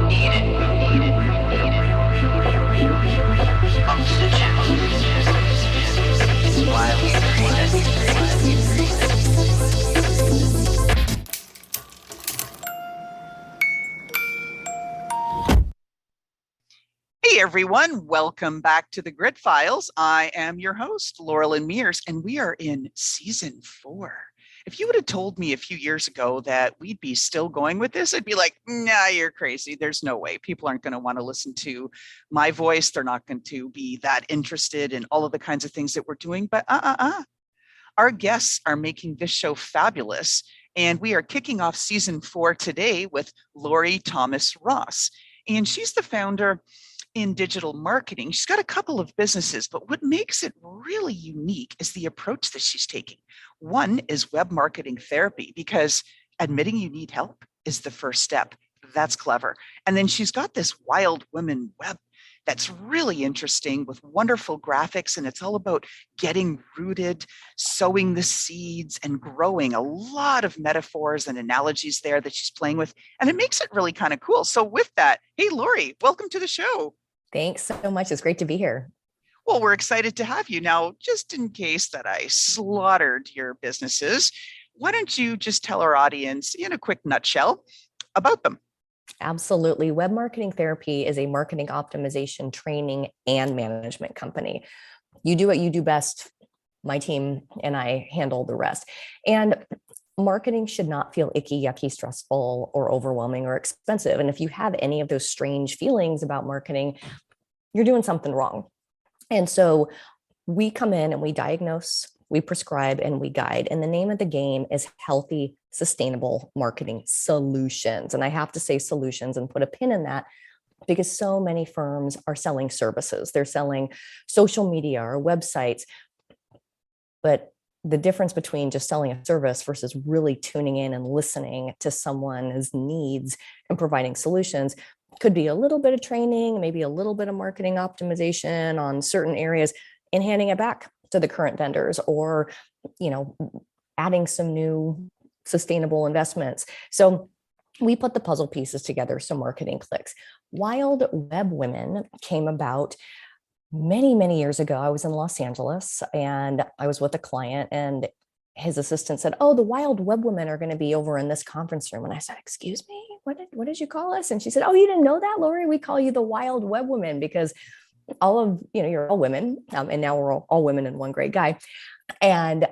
Eat it. Oxygen. While we Hey everyone, welcome back to the Grit Files. I am your host, Loralyn Mears, and we are in season 4. If you would have told me a few years ago that we'd be still going with this, I'd be like, nah, you're crazy. There's no way. People aren't going to want to listen to my voice. They're not going to be that interested in all of the kinds of things that we're doing. But our guests are making this show fabulous. And we are kicking off season 4 today with Lorrie Thomas Ross. And she's the founder in digital marketing. She's got a couple of businesses, but what makes it really unique is the approach that she's taking. One is web marketing therapy, because admitting you need help is the first step. That's clever. And then she's got this Wild Women web that's really interesting with wonderful graphics. And it's all about getting rooted, sowing the seeds, and growing. A lot of metaphors and analogies there that she's playing with. And it makes it really kind of cool. So with that, hey, Lorrie, welcome to the show. Thanks so much. It's great to be here. Well, we're excited to have you. Now, just in case that I slaughtered your businesses, why don't you just tell our audience in a quick nutshell about them? Absolutely. Web Marketing Therapy is a marketing optimization training and management company. You do what you do best. My team and I handle the rest. And marketing should not feel icky, yucky, stressful, or overwhelming or expensive. And if you have any of those strange feelings about marketing, you're doing something wrong. And so we come in and we diagnose, we prescribe, and we guide. And the name of the game is healthy, sustainable marketing solutions. And I have to say solutions and put a pin in that, because so many firms are selling services. They're selling social media or websites. But the difference between just selling a service versus really tuning in and listening to someone's needs and providing solutions could be a little bit of training, maybe a little bit of marketing optimization on certain areas, and handing it back to the current vendors, or, adding some new sustainable investments. So we put the puzzle pieces together so marketing clicks. Wild Web Women came about many, many years ago. I was in Los Angeles and I was with a client, and his assistant said, "Oh, the Wild Web Women are going to be over in this conference room." And I said, "Excuse me, what did you call us?" And she said, "Oh, you didn't know that, Lorrie? We call you the Wild Web Women because all of, you're all women. And now we're all women and one great guy." And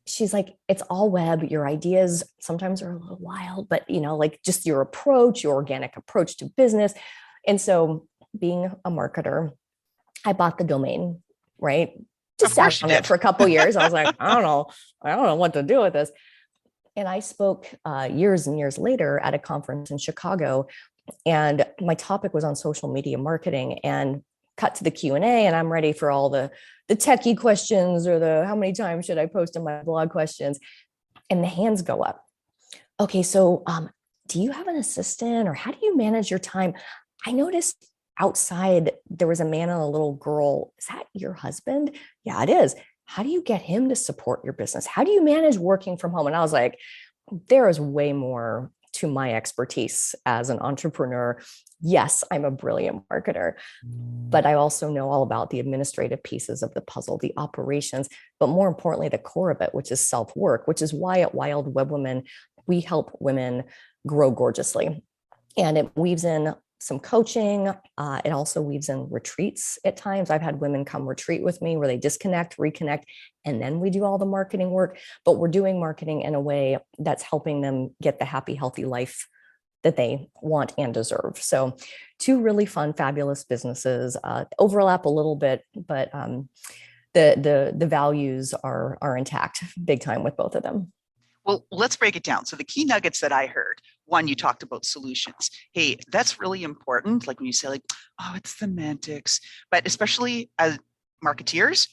she's like, "It's all web. Your ideas sometimes are a little wild, but like just your approach, your organic approach to business." And so being a marketer, I bought the domain, right? Just sat on it for a couple of years. I was like, I don't know what to do with this. And I spoke years and years later at a conference in Chicago, and my topic was on social media marketing, and cut to the Q&A, and I'm ready for all the techie questions, or the how many times should I post on my blog questions. And the hands go up. Okay, so do you have an assistant, or how do you manage your time? I noticed outside there was a man and a little girl. Is that your husband? Yeah, it is. How do you get him to support your business? How do you manage working from home? And I was like, there is way more to my expertise as an entrepreneur. Yes, I'm a brilliant marketer, but I also know all about the administrative pieces of the puzzle, the operations, but more importantly, the core of it, which is self-work, which is why at Wild Web Women, we help women grow gorgeously. And it weaves in some coaching. It also weaves in retreats at times. I've had women come retreat with me where they disconnect, reconnect, and then we do all the marketing work. But we're doing marketing in a way that's helping them get the happy, healthy life that they want and deserve. So 2 really fun, fabulous businesses, overlap a little bit, but the values are intact big time with both of them. Well, let's break it down. So the key nuggets that I heard, one, you talked about solutions. Hey, that's really important. Like when you say oh, it's semantics, but especially as marketeers,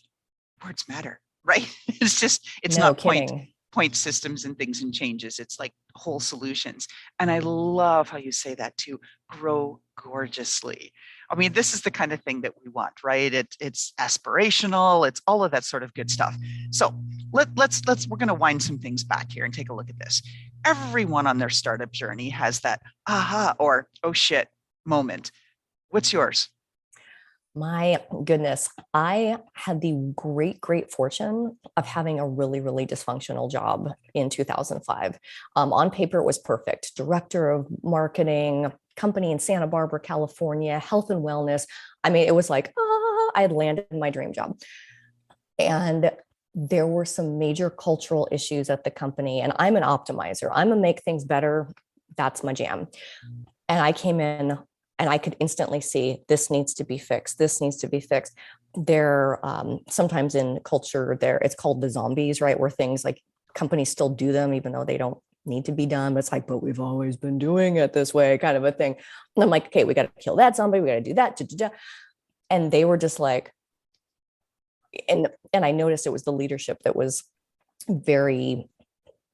words matter, right? It's No not kidding. point systems and things and changes. It's like whole solutions. And I love how you say that too, grow gorgeously. I mean, this is the kind of thing that we want, right? It's aspirational. It's all of that sort of good stuff. So we're going to wind some things back here and take a look at this. Everyone on their startup journey has that aha or oh shit moment. What's yours? My goodness, I had the great fortune of having a really dysfunctional job in 2005. On paper, it was perfect. Director of marketing, company in Santa Barbara, California, health and wellness. I mean, it was like, I had landed my dream job. And there were some major cultural issues at the company. And I'm an optimizer. I'm a make things better. That's my jam. And I came in and I could instantly see this needs to be fixed. This needs to be fixed. There, sometimes in culture, it's called the zombies, right? Where things like companies still do them, even though they don't need to be done. But it's like, but we've always been doing it this way, kind of a thing. And I'm like, okay, we got to kill that zombie. We got to do that. And they were just like, and I noticed it was the leadership that was very,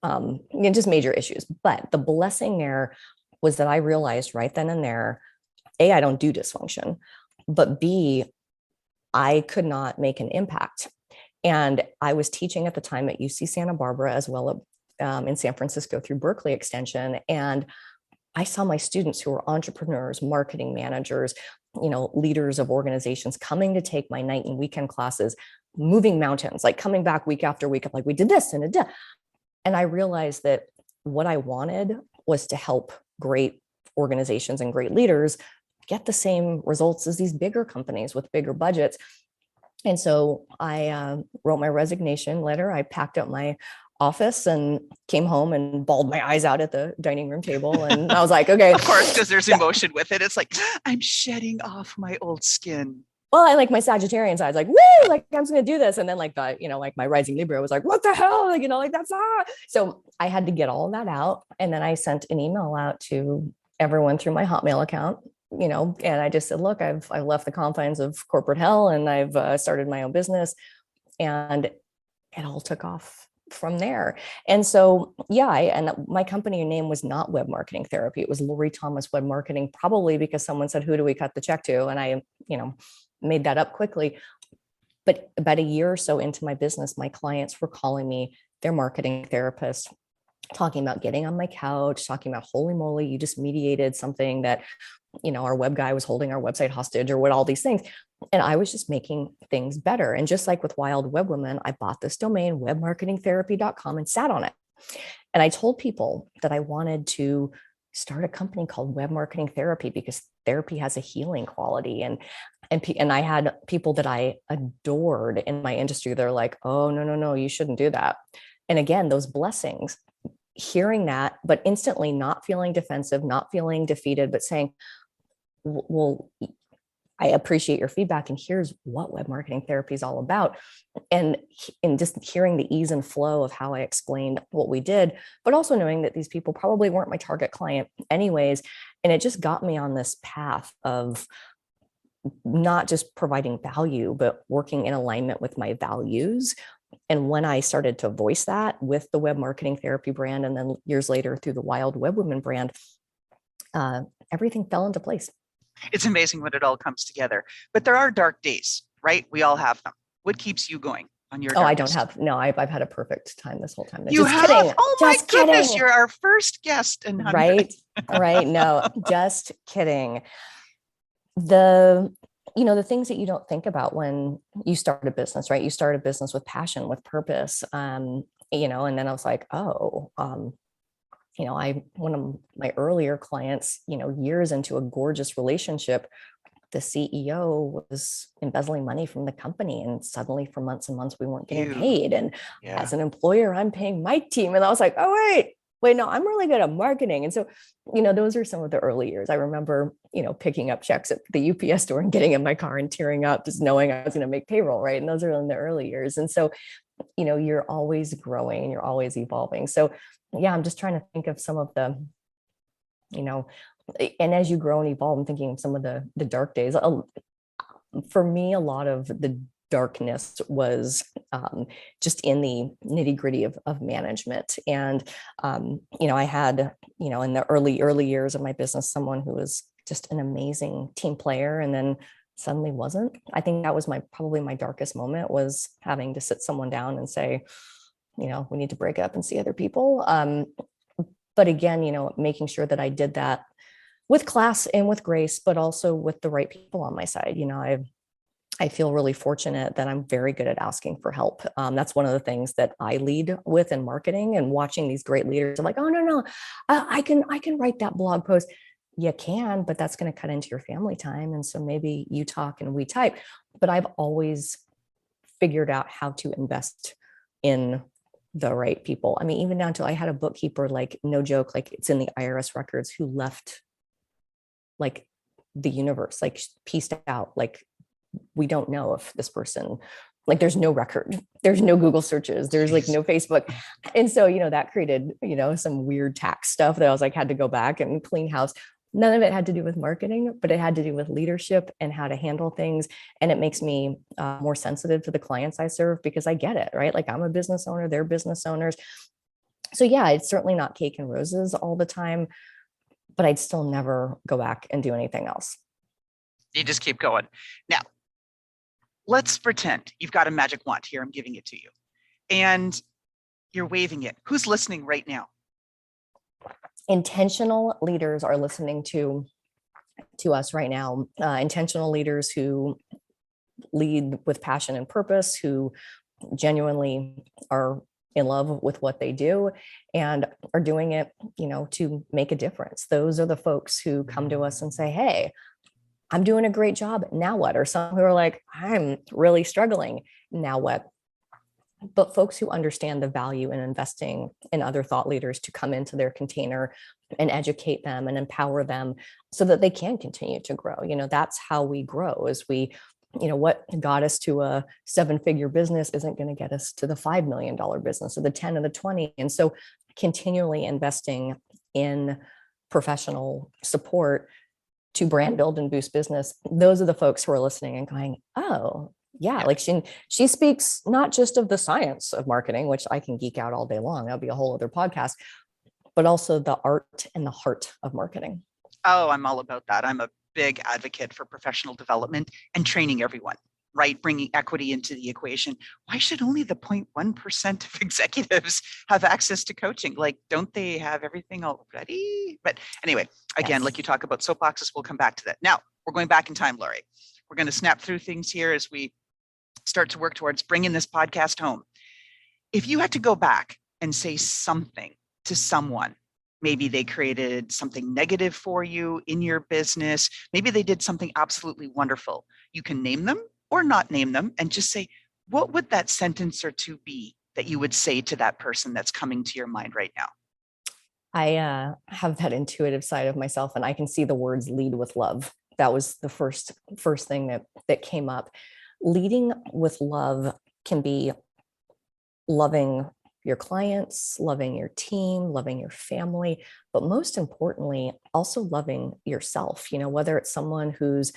just major issues. But the blessing there was that I realized right then and there, A, I don't do dysfunction, but B, I could not make an impact. And I was teaching at the time at UC Santa Barbara as well in San Francisco through Berkeley Extension. And I saw my students who were entrepreneurs, marketing managers, leaders of organizations coming to take my night and weekend classes, moving mountains, like coming back week after week. I'm like, we did this and it did. And I realized that what I wanted was to help great organizations and great leaders get the same results as these bigger companies with bigger budgets. And so I wrote my resignation letter. I packed up my office and came home and bawled my eyes out at the dining room table. And I was like, okay. Of course, because there's emotion with it. It's like, I'm shedding off my old skin. Well, I like my Sagittarian side. I was like, woo, like I'm just going to do this. And then like like my rising Libra was like, what the hell? Like that's So I had to get all of that out. And then I sent an email out to everyone through my Hotmail account, and I just said, look, I've left the confines of corporate hell and I've started my own business. And it all took off from there. And so, and my company name was not Web Marketing Therapy. It was Lorrie Thomas Web Marketing, probably because someone said, who do we cut the check to? And I, made that up quickly. But about a year or so into my business, my clients were calling me their marketing therapist, talking about getting on my couch, talking about, holy moly, you just mediated something that, our web guy was holding our website hostage or what, all these things. And I was just making things better. And just like with Wild Web Women, I bought this domain, webmarketingtherapy.com, and sat on it. And I told people that I wanted to start a company called Web Marketing Therapy because therapy has a healing quality. And I had people that I adored in my industry. They're like, oh, no, you shouldn't do that. And again, those blessings, hearing that, but instantly not feeling defensive, not feeling defeated, but saying, well, I appreciate your feedback. And here's what Web Marketing Therapy is all about. And just hearing the ease and flow of how I explained what we did, but also knowing that these people probably weren't my target client anyways. And it just got me on this path of not just providing value, but working in alignment with my values. And when I started to voice that with the Web Marketing Therapy brand, and then years later through the Wild Web Women brand, everything fell into place. It's amazing when it all comes together. But there are dark days, right? We all have them. What keeps you going on your darkest? I don't have. No, I've had a perfect time this whole time. You just have? Kidding. Oh just my goodness, kidding. You're our first guest in 100. Right. No, just kidding. The things that you don't think about when you start a business, right? You start a business with passion, with purpose, and then I was like, one of my earlier clients, years into a gorgeous relationship, the CEO was embezzling money from the company, and suddenly for months and months we weren't getting paid. And as an employer, I'm paying my team. And I was like, oh, wait, no, I'm really good at marketing. And so, those are some of the early years. I remember, picking up checks at the UPS store and getting in my car and tearing up, just knowing I was going to make payroll, right? And those are in the early years. And so, you're always growing and you're always evolving. So I'm just trying to think of some of the, and as you grow and evolve, I'm thinking of some of the dark days. For me, a lot of the darkness was just in the nitty gritty of management. And, I had, in the early years of my business, someone who was just an amazing team player and then suddenly wasn't. I think that was probably my darkest moment, was having to sit someone down and say, we need to break up and see other people. But again, making sure that I did that with class and with grace, but also with the right people on my side. I feel really fortunate that I'm very good at asking for help. That's one of the things that I lead with in marketing, and watching these great leaders. I'm like, oh no, I can write that blog post. You can, but that's going to cut into your family time. And so maybe you talk and we type. But I've always figured out how to invest in the right people. I mean, even down to, I had a bookkeeper, like, no joke, like, it's in the IRS records, who left like the universe, like, pieced out. Like, we don't know if this person, like, there's no record, there's no Google searches, there's like no Facebook. And so, that created, some weird tax stuff that I was like, had to go back and clean house. None of it had to do with marketing, but it had to do with leadership and how to handle things. And it makes me more sensitive to the clients I serve, because I get it, right? Like, I'm a business owner, they're business owners. So yeah, it's certainly not cake and roses all the time, but I'd still never go back and do anything else. You just keep going. Now, let's pretend you've got a magic wand here. I'm giving it to you and you're waving it. Who's listening right now? Intentional leaders are listening to us right now. Intentional leaders who lead with passion and purpose, who genuinely are in love with what they do and are doing it, to make a difference. Those are the folks who come to us and say, hey, I'm doing a great job. Now what? Or some who are like, I'm really struggling. Now what? But folks who understand the value in investing in other thought leaders to come into their container and educate them and empower them so that they can continue to grow. That's how we grow. Is we, what got us to a 7-figure business isn't going to get us to the $5 million business or the 10 or the 20. And so continually investing in professional support to brand build and boost business. Those are the folks who are listening and going, oh, yeah, like she speaks not just of the science of marketing, which I can geek out all day long. That'll be a whole other podcast, but also the art and the heart of marketing. Oh, I'm all about that. I'm a big advocate for professional development and training everyone, right? Bringing equity into the equation. Why should only the 0.1% of executives have access to coaching? Like, don't they have everything already? But anyway, again, Yes. like you talk about soapboxes, we'll come back to that. Now, we're going back in time, Lorrie. We're going to snap through things here as we start to work towards bringing this podcast home. If you had to go back and say something to someone, maybe they created something negative for you in your business, maybe they did something absolutely wonderful, you can name them or not name them and just say, what would that sentence or two be that you would say to that person that's coming to your mind right now? I have that intuitive side of myself, and I can see the words lead with love. That was the first thing that came up. Leading with love can be loving your clients, loving your team, loving your family, but most importantly, also loving yourself. Whether it's someone who's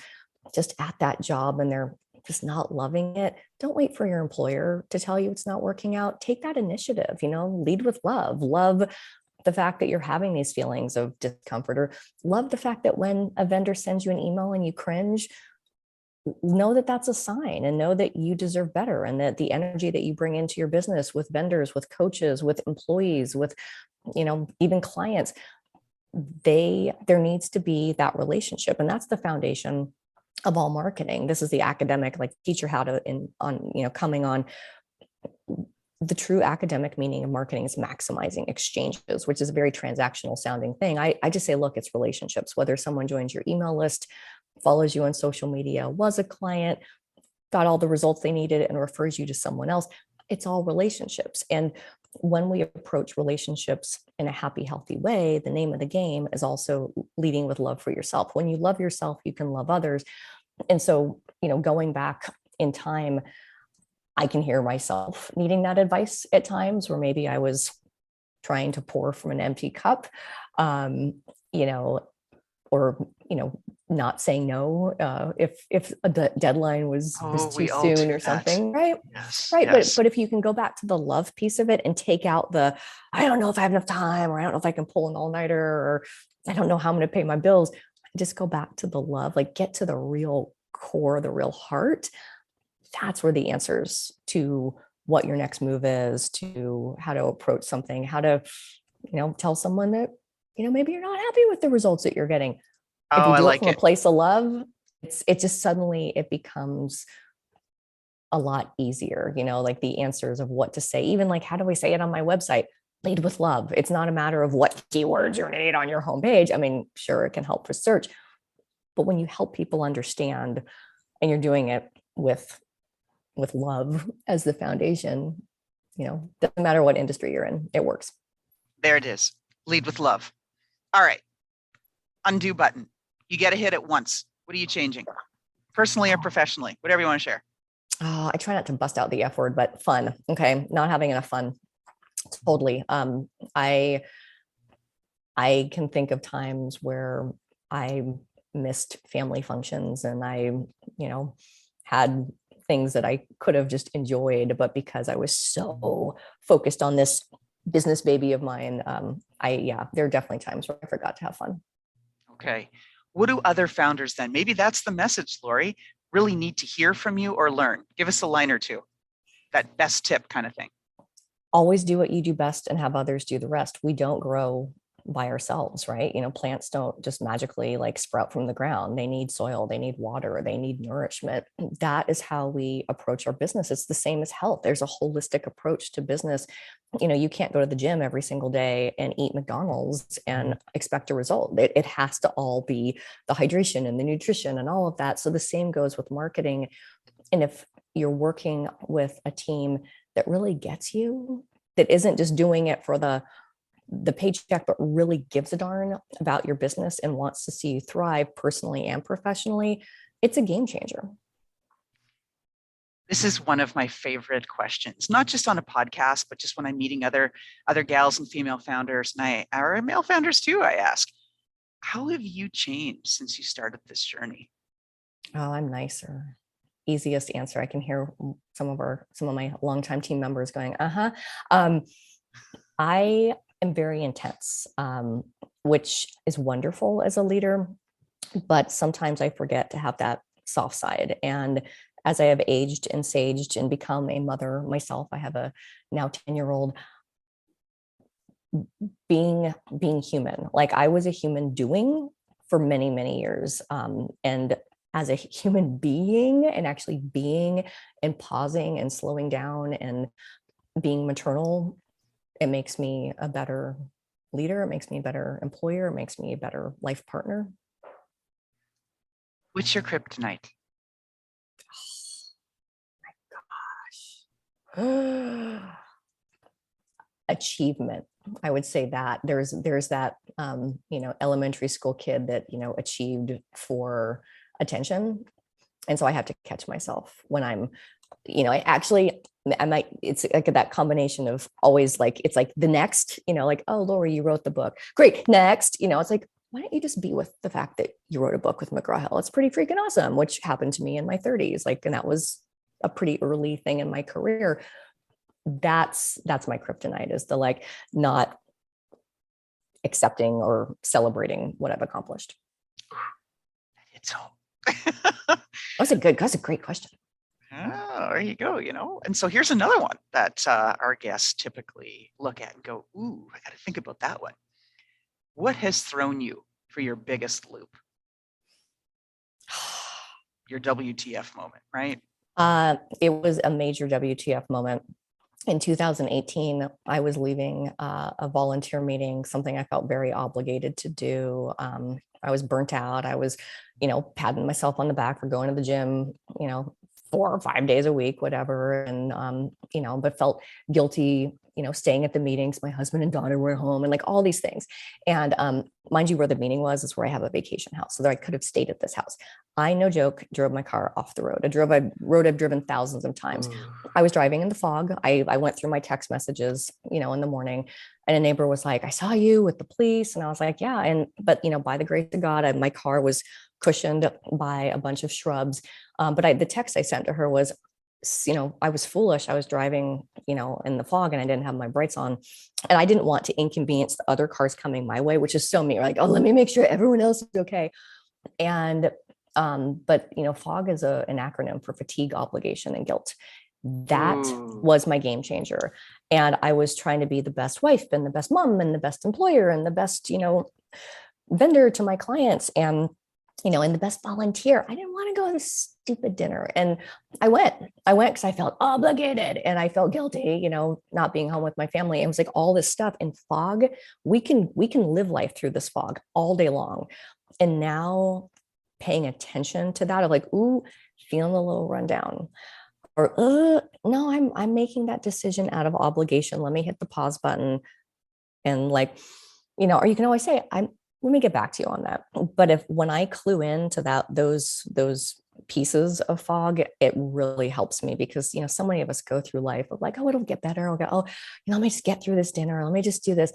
just at that job and they're just not loving it, don't wait for your employer to tell you it's not working out. Take that initiative, lead with love. Love the fact that you're having these feelings of discomfort, or love the fact that when a vendor sends you an email and you cringe, know that that's a sign, and know that you deserve better, and that the energy that you bring into your business with vendors, with coaches, with employees, with, even clients, there needs to be that relationship. And that's the foundation of all marketing. This is the academic, like, teacher how to coming on. The true academic meaning of marketing is maximizing exchanges, which is a very transactional sounding thing. I just say, look, it's relationships. Whether someone joins your email list, follows you on social media, was a client, got all the results they needed, and refers you to someone else, it's all relationships. And when we approach relationships in a happy, healthy way, the name of the game is also leading with love for yourself. When you love yourself, you can love others. And so, going back in time, I can hear myself needing that advice at times, where maybe I was trying to pour from an empty cup, or, not saying no if a deadline was too soon or something, right? Yes, right. Yes. But if you can go back to the love piece of it and take out the, I don't know if I have enough time, or I don't know if I can pull an all-nighter, or I don't know how I'm going to pay my bills, just go back to the love, like, get to the real core, the real heart. That's where the answers to what your next move is, to how to approach something, how to, tell someone that, maybe you're not happy with the results that you're getting. If Oh, you I do it like from a it. place of love, it just suddenly it becomes a lot easier, like the answers of what to say, even like, how do I say it on my website? Lead with love. It's not a matter of what keywords you're going to need on your homepage. I mean, sure, it can help for search, but when you help people understand and you're doing it with love as the foundation, doesn't matter what industry you're in, it works. There it is. Lead with love. All right. Undo button. You get to hit it once. What are you changing? Personally or professionally? Whatever you want to share. Oh, I try not to bust out the F word, but fun. Okay. Not having enough fun. Totally. I can think of times where I missed family functions and I, had things that I could have just enjoyed, but because I was so focused on this business baby of mine, there are definitely times where I forgot to have fun. Okay. What do other founders then? Maybe that's the message, Lorrie, really need to hear from you or learn. Give us a line or two. That best tip kind of thing. Always do what you do best and have others do the rest. We don't grow by ourselves, right? Plants don't just magically like sprout from the ground. They need soil, they need water, they need nourishment. That is how we approach our business. It's the same as health. There's a holistic approach to business. You can't go to the gym every single day and eat McDonald's and expect a result. It has to all be the hydration and the nutrition and all of that. So the same goes with marketing. And if you're working with a team that really gets you, that isn't just doing it for the paycheck, but really gives a darn about your business and wants to see you thrive personally and professionally, it's a game changer. This is one of my favorite questions, not just on a podcast, but just when I'm meeting other gals and female founders, and or male founders too. I ask, how have you changed since you started this journey? Oh, I'm nicer. Easiest answer. I can hear some of my longtime team members going, I am very intense, which is wonderful as a leader, but sometimes I forget to have that soft side. And as I have aged and saged and become a mother myself, I have a now 10-year-old, being human. Like I was a human doing for many, many years. And as a human being and actually being and pausing and slowing down and being maternal, it makes me a better leader. It makes me a better employer. It makes me a better life partner. What's your kryptonite? Oh my gosh. Achievement. I would say that there's that, elementary school kid that, achieved for attention. And so I have to catch myself when I'm, I might, it's like that combination of always like, it's like the next, like, oh, Lorrie, you wrote the book. Great. Next, it's like, why don't you just be with the fact that you wrote a book with McGraw-Hill? It's pretty freaking awesome, which happened to me in my 30s. Like, and that was a pretty early thing in my career. That's my kryptonite, is the like not accepting or celebrating what I've accomplished. It's home. That's a great question. Oh, there you go, And so here's another one that our guests typically look at and go, ooh, I got to think about that one. What has thrown you for your biggest loop? Your WTF moment, right? It was a major WTF moment. In 2018, I was leaving a volunteer meeting, something I felt very obligated to do. I was burnt out. I was, patting myself on the back for going to the gym, 4 or 5 days a week, whatever. And, but felt guilty, staying at the meetings. My husband and daughter were at home and like all these things. And mind you, where the meeting was is where I have a vacation house. So that I could have stayed at this house. I, no joke, drove my car off the road. A road I've driven thousands of times. I was driving in the fog. I went through my text messages, in the morning, and a neighbor was like, I saw you with the police. And I was like, yeah. But by the grace of God, my car was cushioned by a bunch of shrubs. But the text I sent to her was, I was foolish. I was driving, in the fog and I didn't have my brights on. And I didn't want to inconvenience the other cars coming my way, which is so me. Like, oh, let me make sure everyone else is okay. And, but, fog is an acronym for fatigue, obligation, and guilt. That was my game changer. And I was trying to be the best wife and the best mom and the best employer and the best, vendor to my clients. And and the best volunteer. I didn't want to go to this stupid dinner. And I went because I felt obligated and I felt guilty, not being home with my family. It was like all this stuff in fog. We can live life through this fog all day long. And now paying attention to that of like, ooh, feeling a little rundown. Or no, I'm making that decision out of obligation. Let me hit the pause button. And like, or you can always say, let me get back to you on that. But when I clue into those pieces of fog, it really helps me because, so many of us go through life of like, oh, it'll get better. I'll go, oh, let me just get through this dinner. Let me just do this.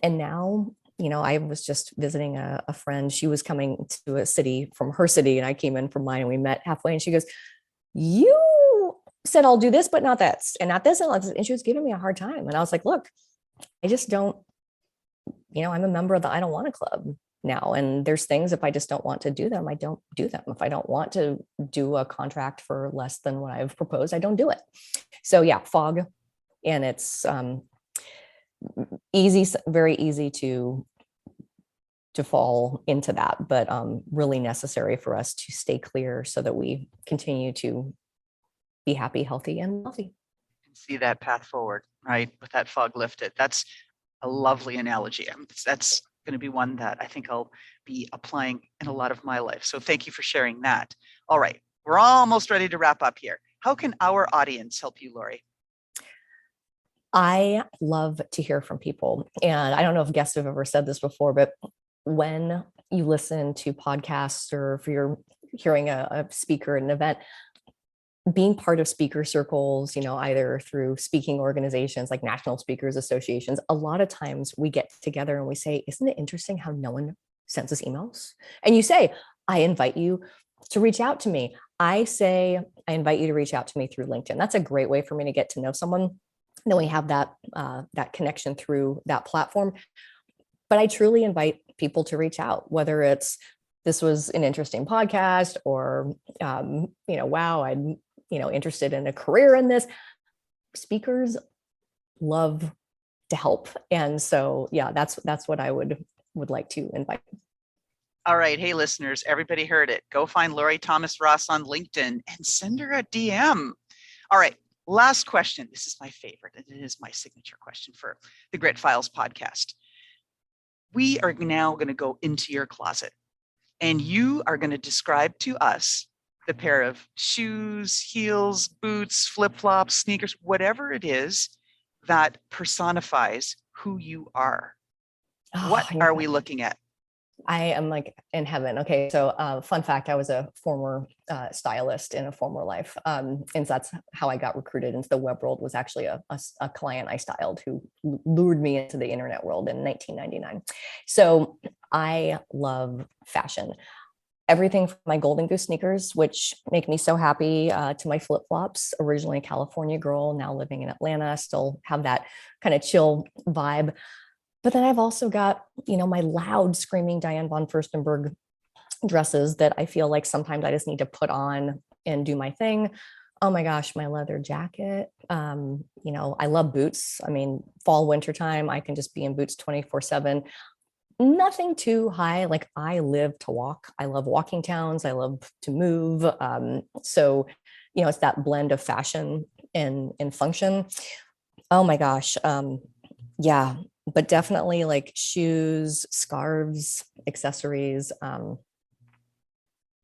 And now, I was just visiting a friend. She was coming to a city from her city and I came in from mine and we met halfway and she goes, you said, I'll do this, but not that, and not this. And she was giving me a hard time. And I was like, look, I just don't, I'm a member of the I don't want to club now. And there's things, if I just don't want to do them, I don't do them. If I don't want to do a contract for less than what I've proposed, I don't do it. So yeah, fog. And it's very easy to fall into that, but really necessary for us to stay clear so that we continue to be happy, healthy, and wealthy. See that path forward, right? With that fog lifted. That's a lovely analogy. That's going to be one that I think I'll be applying in a lot of my life. So thank you for sharing that. All right. We're almost ready to wrap up here. How can our audience help you, Lorrie? I love to hear from people. And I don't know if guests have ever said this before, but when you listen to podcasts or if you're hearing a speaker at an event, being part of speaker circles, either through speaking organizations like national speakers associations, a lot of times we get together and we say, isn't it interesting how no one sends us emails? And you say, I invite you to reach out to me. I say, I invite you to reach out to me through LinkedIn. That's a great way for me to get to know someone. Then we have that connection through that platform. But I truly invite people to reach out, whether it's, this was an interesting podcast or, wow, I'm, interested in a career in this. Speakers love to help. And so, yeah, that's what I would like to invite. All right. Hey, listeners, everybody heard it. Go find Lorrie Thomas Ross on LinkedIn and send her a DM. All right. Last question. This is my favorite. And it is my signature question for the Grit Files podcast. We are now going to go into your closet and you are going to describe to us the pair of shoes, heels, boots, flip-flops, sneakers, whatever it is that personifies who you are. What are we looking at? I am like in heaven. Okay. So fun fact, I was a former stylist in a former life. And so that's how I got recruited into the web world, was actually a client I styled who lured me into the internet world in 1999. So I love fashion. Everything from my Golden Goose sneakers, which make me so happy, to my flip-flops, originally a California girl, now living in Atlanta, still have that kind of chill vibe. But then I've also got, my loud screaming Diane von Furstenberg dresses that I feel like sometimes I just need to put on and do my thing. Oh my gosh, my leather jacket. I love boots. I mean, fall, winter time, I can just be in boots 24/7. Nothing too high. Like I live to walk. I love walking towns. I love to move. So, it's that blend of fashion and function. Oh my gosh. Yeah, but definitely like shoes, scarves, accessories.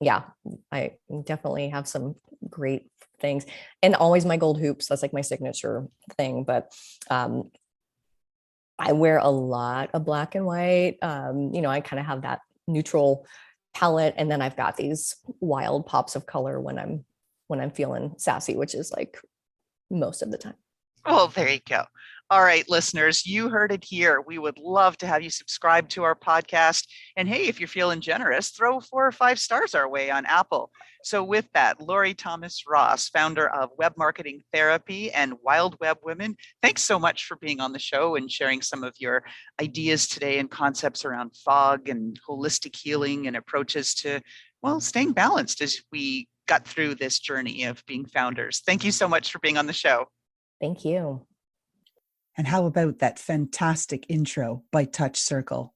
Yeah, I definitely have some great things, and always my gold hoops. That's like my signature thing. But I wear a lot of black and white. I kind of have that neutral palette, and then I've got these wild pops of color when I'm feeling sassy, which is like most of the time. Oh, there you go. All right, listeners, you heard it here. We would love to have you subscribe to our podcast. And hey, if you're feeling generous, throw 4 or 5 stars our way on Apple. So with that, Lorrie Thomas Ross, founder of Web Marketing Therapy and Wild Web Women, thanks so much for being on the show and sharing some of your ideas today and concepts around fog and holistic healing and approaches to, well, staying balanced as we got through this journey of being founders. Thank you so much for being on the show. Thank you. And how about that fantastic intro by Touch Circle?